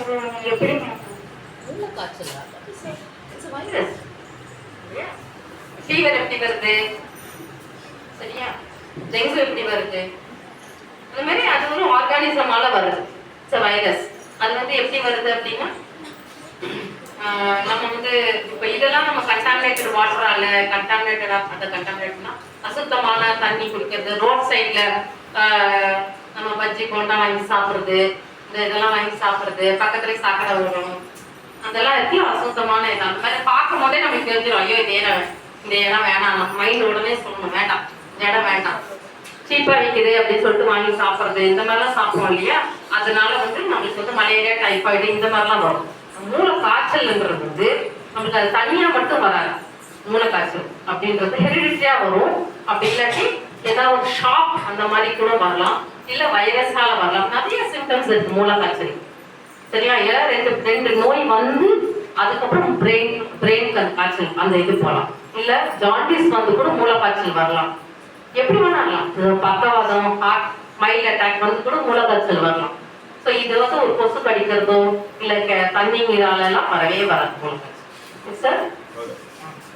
எப்படி மூல காய்ச்சலா? It's virus. Fever எப்படி வருது? சரியா? டெங்கு எப்படி வருது? அந்த மாதிரி அது ஒரு ஆர்கானிசமால வருது. It's virus. அது வந்து எப்படி வருது அப்படின்னா நம்ம வந்து இப்போ இதெல்லாம் நம்ம கண்டாமினேட்டட் வாட்டரால கண்டாமினேட்டட்னா அசுத்தமான தண்ணி குடிக்கிறது, ரோட் சைட்ல நம்ம பஜ்ஜி போண்டா வாங்கி சாப்பிட்றது, இதெல்லாம் வாங்கி சாப்பிட்றது, பக்கத்துலேயே சாக்கடை ஓடணும், அதெல்லாம் இருக்கு அசுத்தமான இது. அந்த மாதிரி பார்க்கும் போதே நமக்கு தெரிஞ்சிடும், ஐயோ இந்த இடம் வேணாம். நம்ம மைண்ட் உடனே சொல்லணும், வேண்டாம் இந்த இடம் வேண்டாம், சீப்பா விற்குது அப்படின்னு சொல்லிட்டு வாங்கி சாப்பிட்றது, இந்த மாதிரிலாம் சாப்பிடுவோம் இல்லையா? அதனால வந்து நம்மளுக்கு வந்து மலேரியா, டைஃபாய்டு இந்த மாதிரிலாம் வரும். மூளை காய்ச்சல்ன்றது வந்து நம்மளுக்கு அது தனியா மட்டும் வராது. மூளை காய்ச்சல் அப்படின்றது ஹெரிடிட்டியா வரும். அப்படி இல்லாட்டி ஏதாவது ஒரு ஷாக் அந்த மாதிரி கூட வரலாம், இல்ல வைரஸால வரலாம். நிறைய சிம்டம்ஸ் இருக்கு மூளை காய்ச்சல். சரியா? ரெண்டு நோய் வந்து அதுக்கப்புறம் பிரெயின் காய்ச்சல் அந்த இது போகலாம். இல்ல ஜாண்டிஸ் வந்து கூட மூளை காய்ச்சல் வரலாம். எப்படி வேணாலாம், பக்கவாதம், ஹார்ட் மைல்ட் அட்டாக் வந்து கூட மூளை காய்ச்சல் வரலாம். ஸோ இது வந்து ஒரு கொசு கடிக்கிறதோ இல்லை தண்ணி நீரால எல்லாம் வரவே வராது மூளை காய்ச்சல். சார்